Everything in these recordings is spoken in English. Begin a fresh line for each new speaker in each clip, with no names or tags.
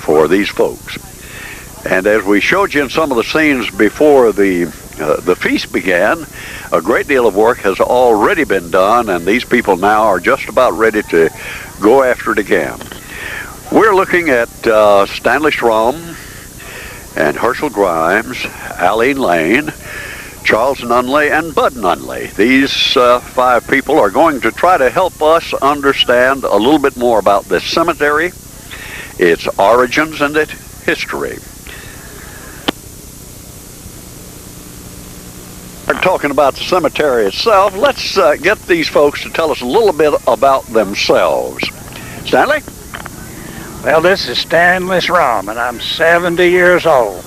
for these folks. And as we showed you in some of the scenes before the feast began, a great deal of work has already been done, and these people now are just about ready to go after it again. We're looking at Stanley Schramm and Herschel Grimes, Aline Lane, Charles Nunley, and Bud Nunley. These 5 people are going to try to help us understand a little bit more about this cemetery, its origins, and its history. We're talking about the cemetery itself. Let's get these folks to tell us a little bit about themselves. Stanley?
Well, this is Stanley Schramm, and I'm 70 years old.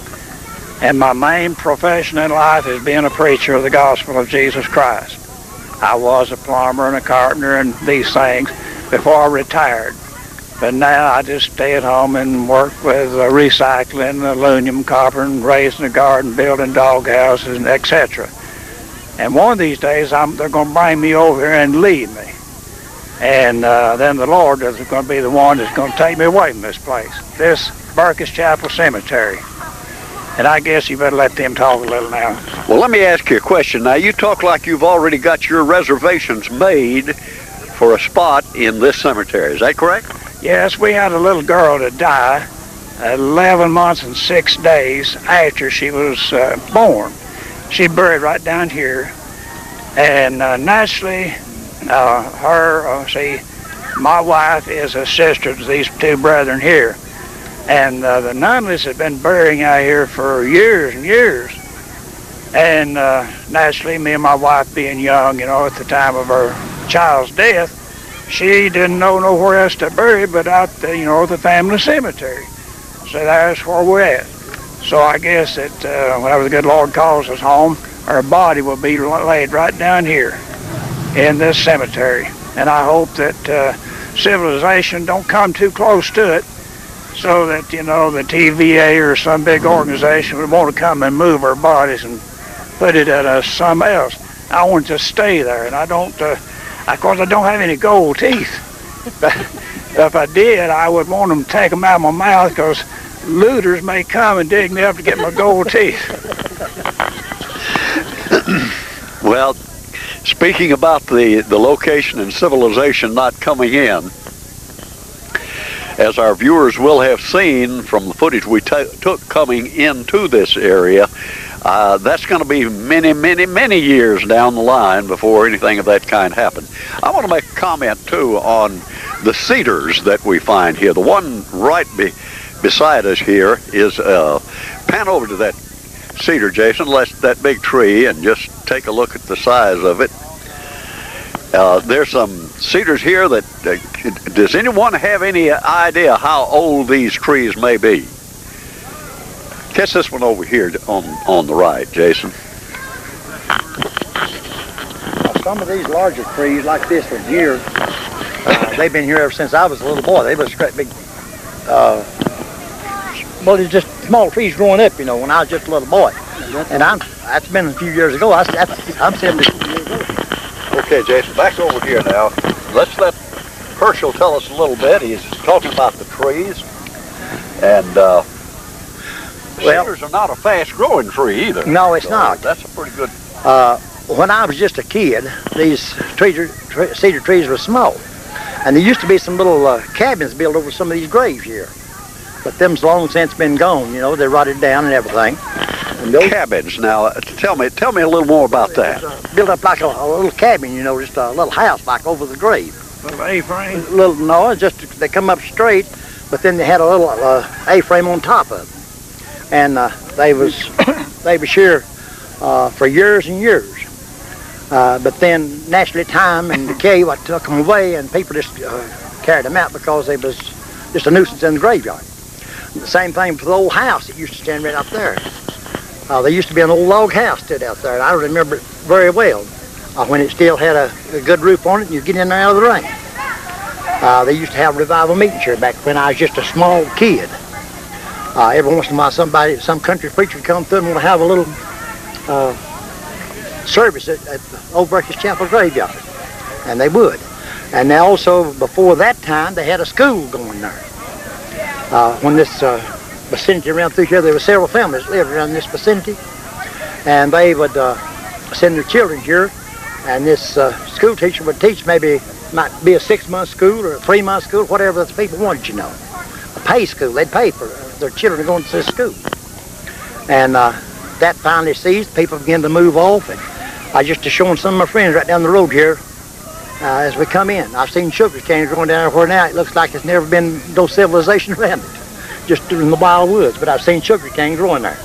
And my main profession in life is being a preacher of the gospel of Jesus Christ. I was a plumber and a carpenter and these things before I retired. But now I just stay at home and work with recycling, aluminum, copper, and raising a garden, building dog houses, and etc. And one of these days, they're going to bring me over here and leave me. And then the Lord is going to be the one that's going to take me away from this place, this Burkess Chapel Cemetery. And I guess you better let them talk a little now.
Well, let me ask you a question. Now, you talk like you've already got your reservations made for a spot in this cemetery. Is that correct?
Yes, we had a little girl that died 11 months and 6 days after she was born. She's buried right down here. And naturally, my wife is a sister to these 2 brethren here. And the Nunleys have been burying out here for years and years. And naturally, me and my wife being young, at the time of her child's death, she didn't know nowhere else to bury but out the family cemetery. So that's where we're at. So I guess that whenever the good Lord calls us home, our body will be laid right down here in this cemetery. And I hope that civilization don't come too close to it, so that, the TVA or some big organization would want to come and move our bodies and put it at somewhere else. I want to stay there, and I don't, of course I don't have any gold teeth. But if I did, I would want them to take them out of my mouth, because looters may come and dig me up to get my gold teeth.
Well, speaking about the location and civilization not coming in, as our viewers will have seen from the footage we took coming into this area, that's going to be many, many, many years down the line before anything of that kind happened. I want to make a comment, too, on the cedars that we find here. The one right beside us here is, pan over to that cedar, Jason, that big tree, and just take a look at the size of it. There's some cedars here that, does anyone have any idea how old these trees may be? Catch this one over here on the right, Jason.
Some of these larger trees like this one here, they've been here ever since I was a little boy. They was great big, well, it's just small trees growing up, when I was just a little boy. And that's been a few years ago. I'm 72 years old.
Okay, Jason, back over here now. Let's let Herschel tell us a little bit. He's talking about the trees. And cedars are not a fast-growing tree either.
No, it's not.
That's a pretty good...
When I was just a kid, these cedar trees were small. And there used to be some little cabins built over some of these graves here. But them's long since been gone, They're rotted down and everything. And those
cabins. Now, tell me a little more about that.
Built up like a little cabin, just a little house like over the grave.
Little A-frame?
No, they come up straight, but then they had a little A-frame on top of it. And they was here for years and years. But then naturally time and decay took them away, and people just carried them out because they was just a nuisance in the graveyard. The same thing for the old house that used to stand right up there. There used to be an old log house stood out there, and I remember it very well when it still had a good roof on it, and you get in there out of the rain. They used to have revival meetings here back when I was just a small kid. Every once in a while, some country preacher would come through and want to have a little service at the old Burkess Chapel graveyard, and they would. And they also, before that time, they had a school going there. When this vicinity around through here, there were several families that lived around this vicinity, and they would send their children here, and this school teacher would teach might be a 6-month school or a 3-month school, whatever the people wanted, a pay school. They'd pay for their children to go into this school. And that finally ceased. People began to move off, and I just showing some of my friends right down the road here as we come in. I've seen sugar canes growing down there where now it looks like there's never been no civilization around it, just in the wild woods, but I've seen sugar canes growing there.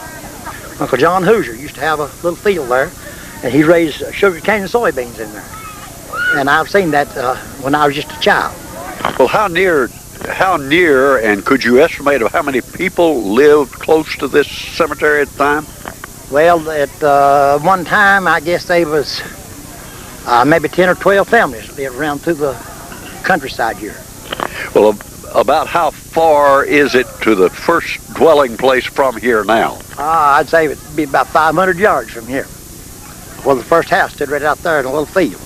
Uncle John Hoosier used to have a little field there, and he raised sugar cane and soybeans in there. And I've seen that when I was just a child.
Well, how near, and could you estimate of how many people lived close to this cemetery at the time?
Well, at one time, I guess they was maybe 10 or 12 families lived around through the countryside here.
Well, about how far is it to the first dwelling place from here now?
I'd say it'd be about 500 yards from here. Well, the first house stood right out there in a little field.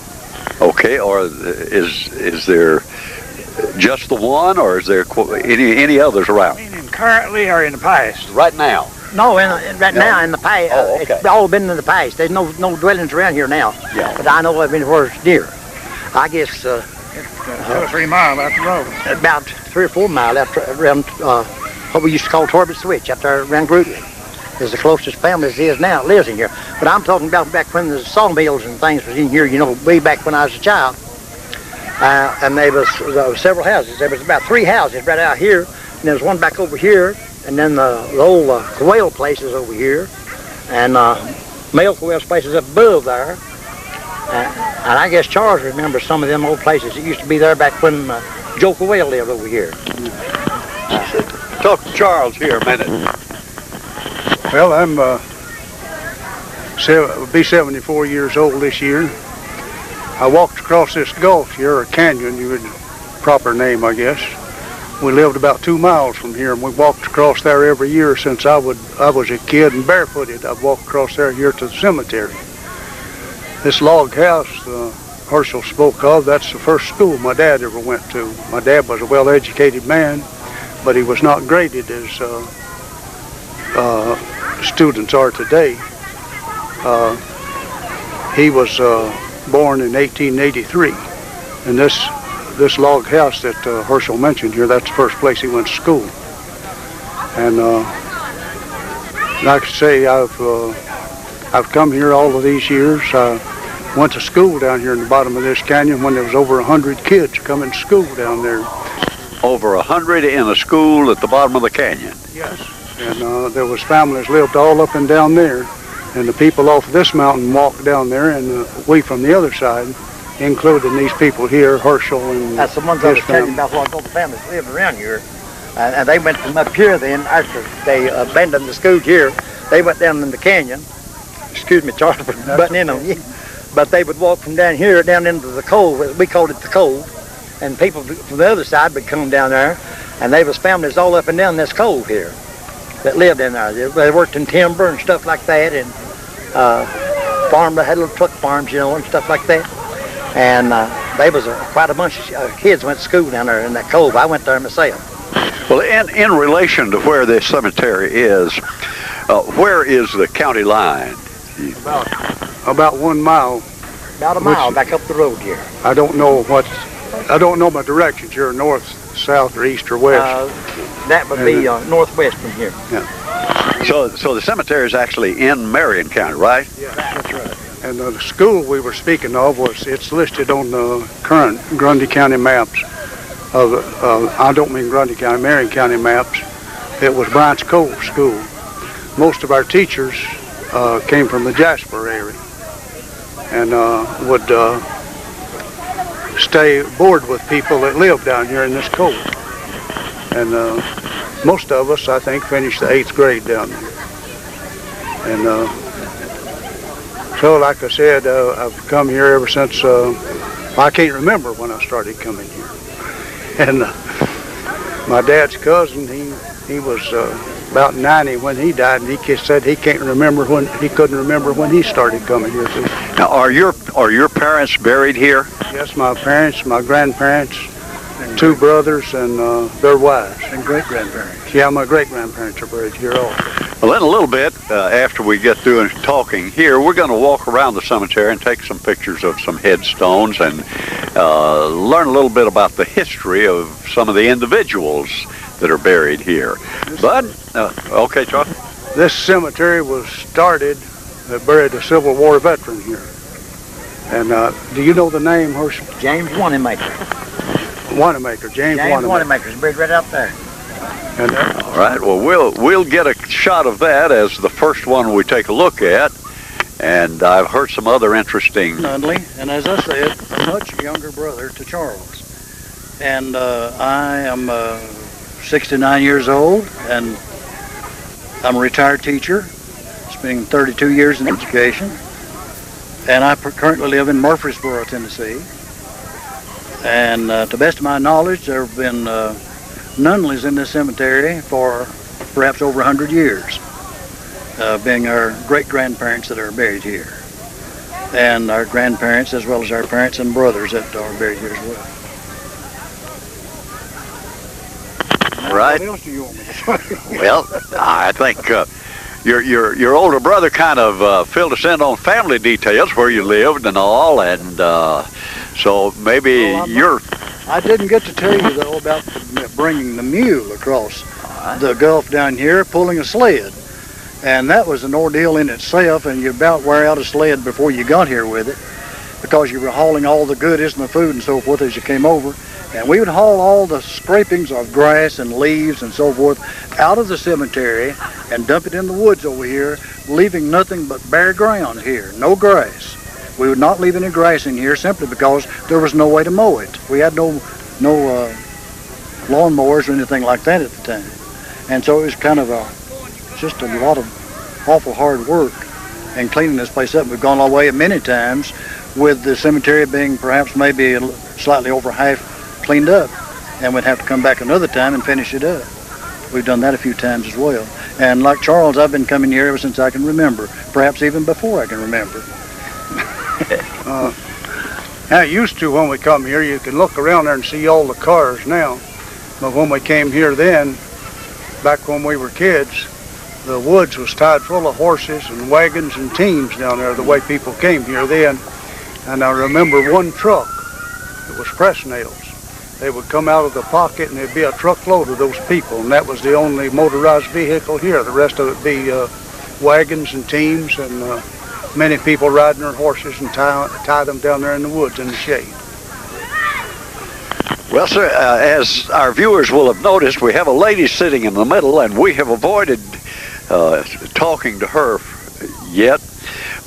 Okay, or is there just the one, or is there any others around?
Meaning currently or in the past?
Right now.
No, right now in the past.
Oh, okay.
It's all been in the past. There's no dwellings around here now.
Yeah.
But I know of anywhere it's near. I guess
It's 2 or 3 miles out the road.
about 3 or 4 miles around what we used to call Torbit Switch, out there around Grootley. Is the closest family as is now lives in here. But I'm talking about back when the sawmills and things was in here, way back when I was a child. And there was several houses. There was about 3 houses right out here, and there was one back over here, and then the old quail places over here, and male quail places up above there. And I guess Charles remembers some of them old places that used to be there back when Joe Quail lived over here.
Talk to Charles here a minute.
Well, I'm will be 74 years old this year. I walked across this gulch here, or canyon, proper name, I guess. We lived about 2 miles from here, and we walked across there every year since I was a kid and barefooted. I've walked across there here to the cemetery. This log house Herschel spoke of, that's the first school my dad ever went to. My dad was a well-educated man, but he was not graded as students are today. He was born in 1883, and this log house that Herschel mentioned here, that's the first place he went to school. And like I say, I've come here all of these years. I went to school down here in the bottom of this canyon when there was over 100 kids coming to school down there.
Over 100 in a school at the bottom of the canyon.
Yes. And there was families lived all up and down there, and the people off this mountain walked down there, and we from the other side, including these people here, Herschel and
that's the ones I was telling you about, what all the families lived around here. And they went from up here then, after they abandoned the school here, they went down in the canyon. Excuse me, Charles, for butting in on you. But they would walk from down here down into the cove. We called it the cove. And people from the other side would come down there, and there was families all up and down this cove here that lived in there. They worked in timber and stuff like that, and farmed. They had little truck farms, and stuff like that. And there was quite a bunch of kids went to school down there in that cove. I went there myself.
Well, in relation to where this cemetery is, where is the county line?
About 1 mile.
About a mile back up the road here.
I don't know my directions here, north, south, or east, or west.
That would be northwest from here.
Yeah.
So the cemetery is actually in Marion County, right?
Yeah, that's right. And the school we were speaking of it's listed on the current Grundy County maps. I don't mean Grundy County, Marion County maps. It was Bryant's Cove School. Most of our teachers came from the Jasper area, and would stay board with people that lived down here in this cove. And most of us, I think, finished the 8th grade down there. And so, like I said, I've come here ever since, I can't remember when I started coming here. And my dad's cousin, he was about 90 when he died, and he said he couldn't remember when he started coming here too.
Now, are your parents buried here?
Yes, my parents, my grandparents, two brothers and their wives.
And great-grandparents.
Yeah, my great-grandparents are buried here also.
Well, in a little bit, after we get through talking here, we're going to walk around the cemetery and take some pictures of some headstones and learn a little bit about the history of some of the individuals that are buried here. But, okay, Charlie?
This cemetery was started, they buried a Civil War veteran here. And do you know the name, Herschel?
James Wanamaker.
Wanamaker, James Wanamaker.
Wanamaker's buried right out there.
And,
All right, well, we'll get a shot of that as the first one we take a look at. And I've heard some other interesting...
Nunley, and as I said, a much younger brother to Charles. And I am 69 years old, and I'm a retired teacher, spending 32 years in education. And I currently live in Murfreesboro, Tennessee. And to the best of my knowledge, there have been Nunleys in this cemetery for perhaps over 100 years, being our great-grandparents that are buried here. And our grandparents, as well as our parents and brothers that are buried here as well.
Right.
What else do you want me to say?
Well, I think your older brother kind of filled us in on family details, where you lived and all, and so maybe
I didn't get to tell you, though, about bringing the mule across the Gulf down here, pulling a sled. And that was an ordeal in itself, and you about wear out a sled before you got here with it, because you were hauling all the goodies and the food and so forth as you came over. And we would haul all the scrapings of grass and leaves and so forth out of the cemetery and dump it in the woods over here, leaving nothing but bare ground here, no grass. We would not leave any grass in here simply because there was no way to mow it. We had no lawnmowers or anything like that at the time. And so it was kind of just a lot of awful hard work in cleaning this place up. We've gone all the way many times with the cemetery being perhaps maybe slightly over half cleaned up, and we'd have to come back another time and finish it up. We've done that a few times as well. And like Charles, I've been coming here ever since I can remember, perhaps even before I can remember.
Now, used to when we come here, you can look around there and see all the cars now. But when we came here then, back when we were kids, the woods was tied full of horses and wagons and teams down there, the way people came here then. And I remember one truck, it was press nails. They would come out of the pocket and there'd be a truckload of those people, and that was the only motorized vehicle here. The rest of it be wagons and teams, and many people riding their horses and tie them down there in the woods in the shade.
Well, sir, as our viewers will have noticed, we have a lady sitting in the middle, and we have avoided talking to her yet.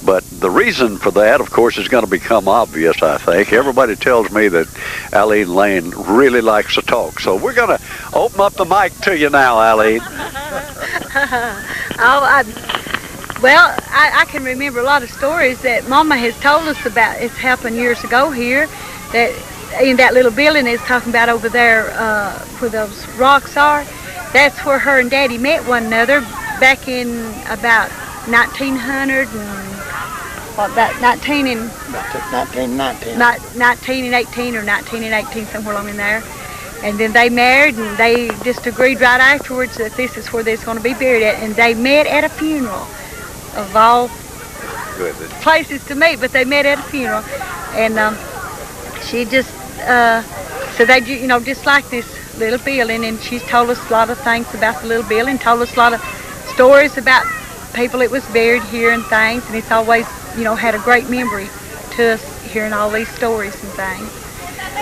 But the reason for that, of course, is going to become obvious, I think. Everybody tells me that Eileen Lane really likes to talk. So we're going to open up the mic to you now, Eileen.
I can remember a lot of stories that Mama has told us about. It's happened years ago here, that in that little building it's talking about over there where those rocks are. That's where her and Daddy met one another back in about 1900 and about 19 and 1918 or 1918, somewhere along in there. And then they married, and they just agreed right afterwards that this is where they're going to be buried at. And they met at a funeral, of all places to meet, but they met at a funeral. And she just, so they, just like this little building, and she's told us a lot of things about the little building, told us a lot of stories about people that was buried here and things, and it's always, had a great memory to us hearing all these stories and things.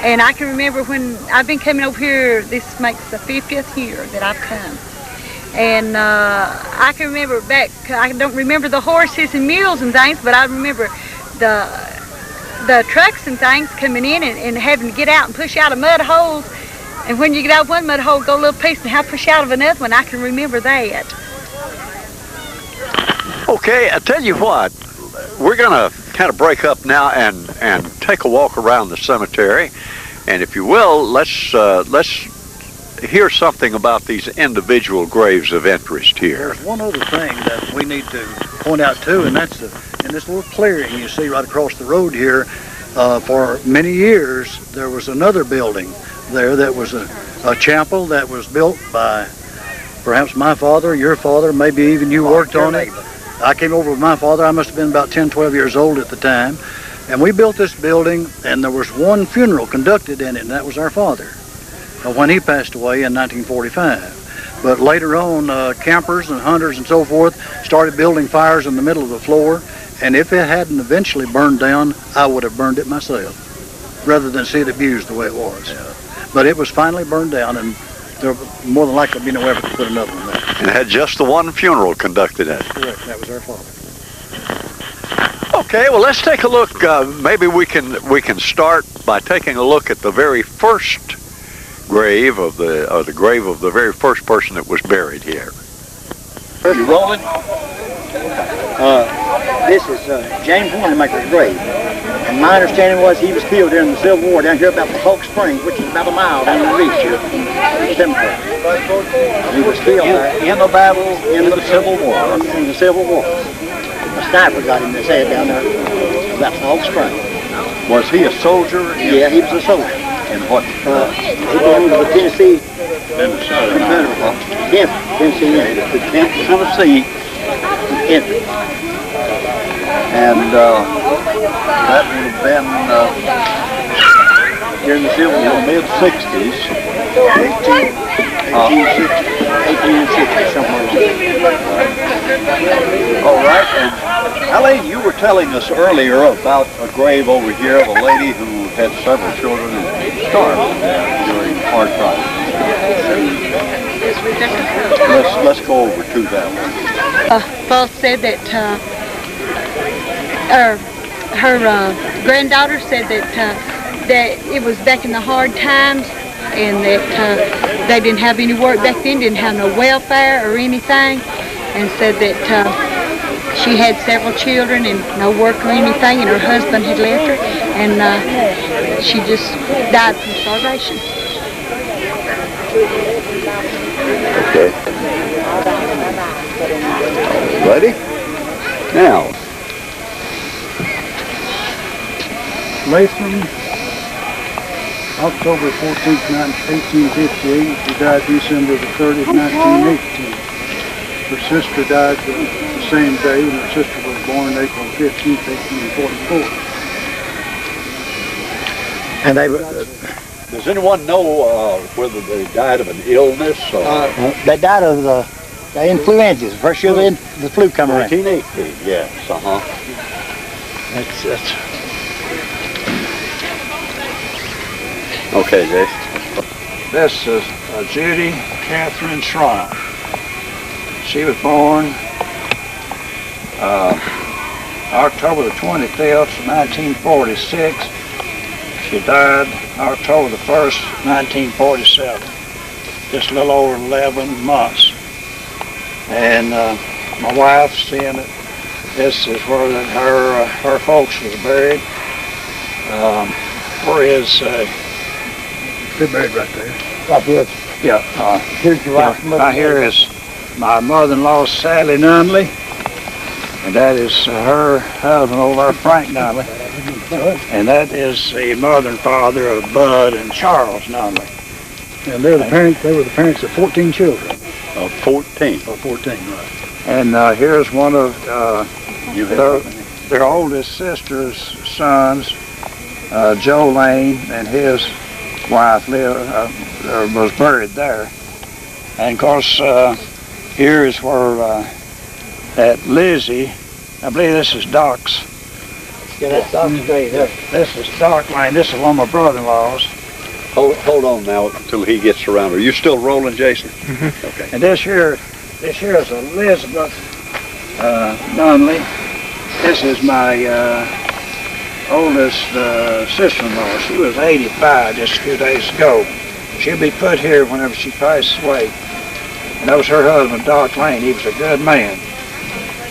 And I can remember when I've been coming over here, this makes the 50th year that I've come. And I can remember back, I don't remember the horses and mules and things, but I remember the trucks and things coming in and having to get out and push out of mud holes. And when you get out of one mud hole, go a little piece and have to push out of another one. I can remember that.
Okay, I tell you what, we're going to kind of break up now and take a walk around the cemetery. And if you will, let's hear something about these individual graves of interest here.
There's one other thing that we need to point out too, and that's in this little clearing you see right across the road here For many years, there was another building there that was a chapel that was built by perhaps my father, your father, maybe even you worked on it. I came over with my father. I must have been about 10, 12 years old at the time. And we built this building, and there was one funeral conducted in it, and that was our father when he passed away in 1945. But later on, campers and hunters and so forth started building fires in the middle of the floor, and if it hadn't eventually burned down, I would have burned it myself, rather than see it abused the way it was. Yeah. But it was finally burned down, and there more than likely be no effort to put another one there.
And had just the one funeral conducted in it.
Correct, that was our father.
Okay, well, let's take a look. Maybe we can start by taking a look at the very first grave of the grave of the very first person that was buried here.
You rolling? This is James Wanamaker's grave. And my understanding was he was killed during the Civil War down here about the Polk Springs, which is about a mile down the reach here. He was killed
In the battle in the Civil War.
In the Civil War. A sniper got him in his head down there about the Polk Springs.
Was he a soldier?
Yeah, he was a soldier.
In what?
He belonged to the Tennessee Confederate. Tennessee
Tennessee.
Infantry.
And that would have been
During the Civil War,
mid-60s.
1860, somewhere along there.
All right. And Elaine, you were telling us earlier about a grave over here of a lady who had several children and starved during hard times. Let's go over to that one.
Both said that her granddaughter said that it was back in the hard times, and that they didn't have any work back then, didn't have no welfare or anything, and said that she had several children and no work or anything, and her husband had left her, and she just died from starvation.
Okay. Ready? Now.
Latham, October 14th, 1858. She died December the 30th, 1918. Her sister died the same day, and her sister was born April 15th, 1844.
And they
Does anyone know whether they died of an illness or?
they died of the influenza. First year the flu come around.
1918, yes,
That's
Okay, Jay.
This is Judy Catherine Schrein. She was born October the 25th, 1946. She died October the 1st, 1947. Just a little over 11 months. And my wife's seeing it. This is where her folks was buried. Where is
They're buried right there.
right here.
yeah,
Here's your wife's mother.
right here is my mother-in-law, Sally Nunley, and that is her husband over there, Frank Nunley, and that is the mother and father of Bud and Charles Nunley.
And they're the parents. They were the parents of 14 children.
14.
Or 14, right?
And here's one of
You have
their oldest sister's sons, Joe Lane, and his wife was buried there. And of course, here is where that Lizzie, I believe this is Doc's.
Yeah, that's Doc's grave there.
This is Doc Lane. This is one of my brother-in-laws.
Hold on now until he gets around. Are you still rolling, Jason? Mm-hmm. Okay.
And this here is Elizabeth Nunley. This is my oldest sister-in-law. She was 85 just a few days ago. She'll be put here whenever she passes away. And that was her husband, Doc Lane. He was a good man.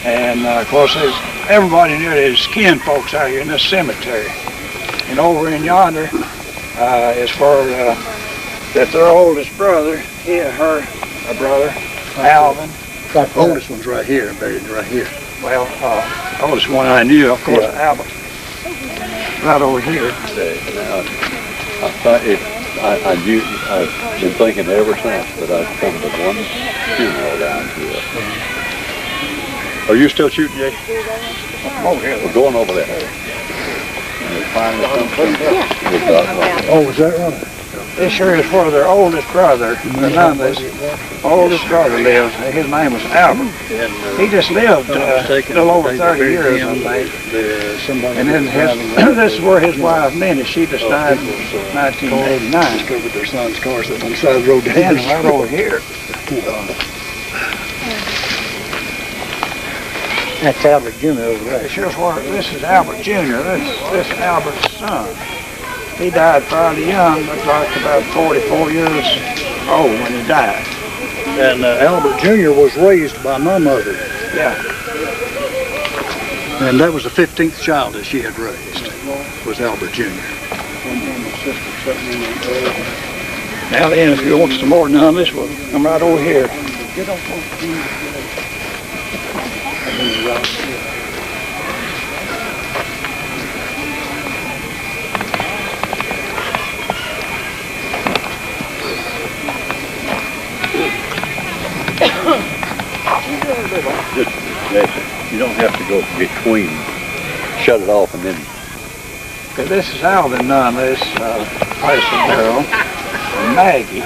And of course, everybody knew there's kin folks out here in this cemetery. And over in yonder is where that their oldest brother, her brother, Alvin.
The oldest one's right here, buried right here.
Well, oldest one I knew, of course,
Yeah.
Albert. right over here.
I've been thinking ever since that I've come to one funeral down here. Are you still shooting, Jay?
Over here.
We're going over there. And we finally come to
Oh, was that right?
This here is where their oldest brother, the Nunley's oldest brother lived. His name was Albert. He just lived a little over 30 years, I think. And then this is where his wife, Minnie, she just died in 1989.
Discovered their son's cars that on the side of the road.
And right over here.
That's Albert Jr. over there.
This is Albert Jr. This is Albert's son. He died fairly young, looked like about 44 years old when he died.
And Albert Jr. was raised by my mother.
Yeah.
And that was the 15th child that she had raised, was Albert Jr.
Now then, if you want some more than this, we'll come right over here.
You don't have to go between. Shut it off and then.
Okay, this is Alvin Nunley's place of burial. And Maggie.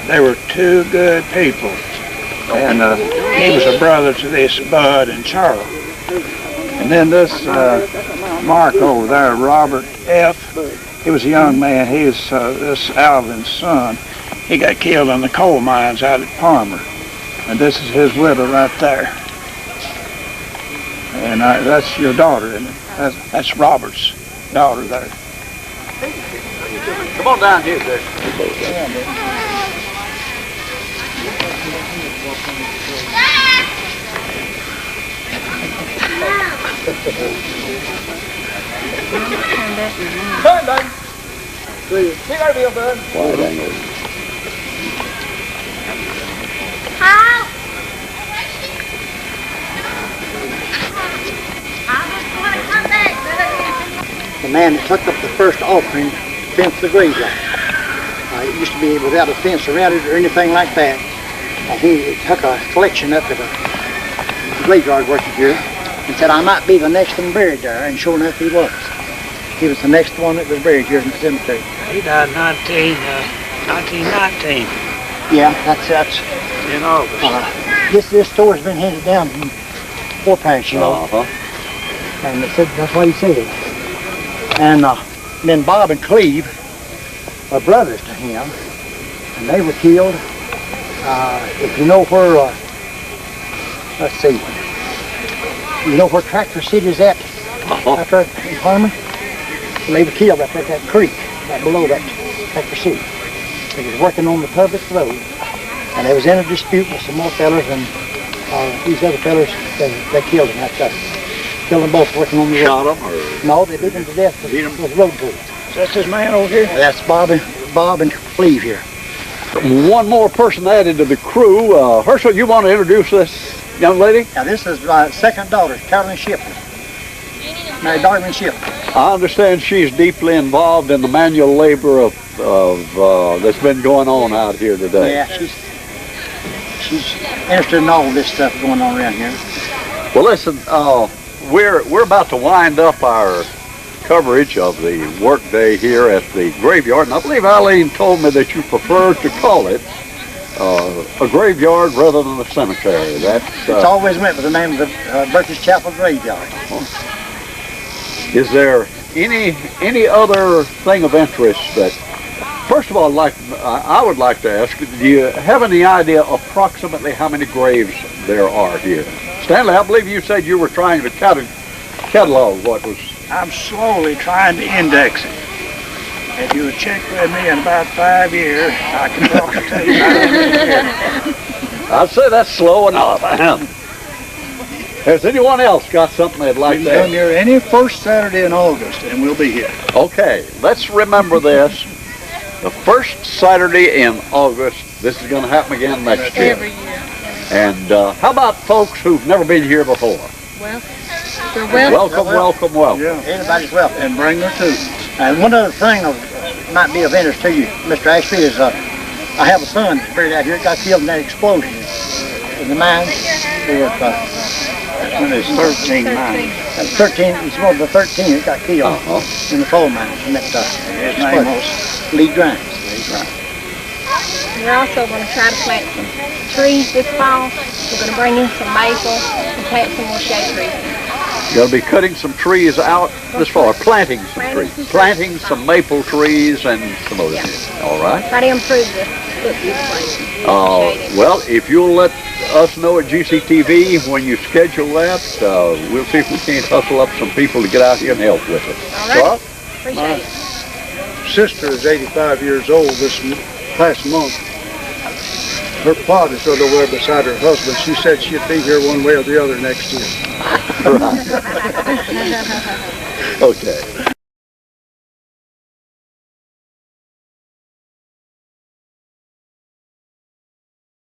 They were two good people. And he was a brother to this Bud and Charlie. And then this Mark over there, Robert F. He was a young man. He was this Alvin's son. He got killed in the coal mines out at Palmer. And this is his widow right there. And that's your daughter, isn't it? That's Robert's daughter there.
Come on down here, Dick.
Turn, bud. Keep our deal, bud.
Wide angle.
The man that took up the first offering fenced the graveyard. It used to be without a fence around it or anything like that. And he took a collection up at a graveyard working here and said, I might be the next one buried there. And sure enough, he was. He was the next one that was buried here in the cemetery.
He died in 1919
Yeah, that's
in August.
this story's been handed down from foreparents, you know. And it said, that's what he said. And then Bob and Cleve are brothers to him, and they were killed. If you know where, let's see, you know where Tractor City is at? After in Harmon? Well, they were killed right there at that creek, right below that Tractor City. They was working on the public road, and they was in a dispute with some more fellas, and these other fellas, they killed them right there. Killed them both working on the road.
Shot them or?
No, they beat them to death with road tools.
That's this man over here?
That's Bob and Cleve here.
One more person added to the crew. Herschel, you want to introduce this young lady?
Now this is my second daughter, Carolyn Shipley. Married Darwin Shipley.
I understand she's deeply involved in the manual labor of that's been going on out here today.
Yeah, she's interested in all this stuff going on around here.
Well, listen, we're about to wind up our coverage of the workday here at the graveyard, and I believe Eileen told me that you prefer to call it a graveyard rather than a cemetery.
It's always went with the name of the Burgess Chapel Graveyard.
Is there any other thing of interest that? First of all, I would like to ask, do you have any idea approximately how many graves there are here? Stanley, I believe you said you were trying to catalog what was.
I'm slowly trying to index it. If you would check with me in about 5 years, I can talk to you about it.
I'd say that's slow enough. Has anyone else got something they'd like
We
to
can come
add?
here any first Saturday in August, and we'll be here.
Okay, let's remember this. The first Saturday in August, this is going to happen again next year.
Every year.
And how about folks who've never been here before?
Well, You're welcome.
Welcome.
Yeah.
Anybody's welcome.
And bring their tools.
And one other thing might be of interest to you, Mr. Ashby, is I have a son that's buried out here. Got killed in that explosion in the mines.
When it's 13 mines.
13. He's one of the 13 that got killed in the coal mines. And that,
His name was
Lee Grimes.
We're also going to try to plant some trees this fall. We're going to bring in some maple and plant some more shade trees.
You're going to be cutting some trees out this fall, planting some
Planting
trees.
some trees.
Planting some maple trees and some other things. All right.
Try to improve the look this place.
Well, if you'll let us know at GCTV when you schedule that, we'll see if we can't hustle up some people to get out here and help with it.
All right.
What?
Appreciate it.
sister is 85 years old this past month. Her plot is right over there beside her husband. She said she'd be here one way or the other next year.
Okay.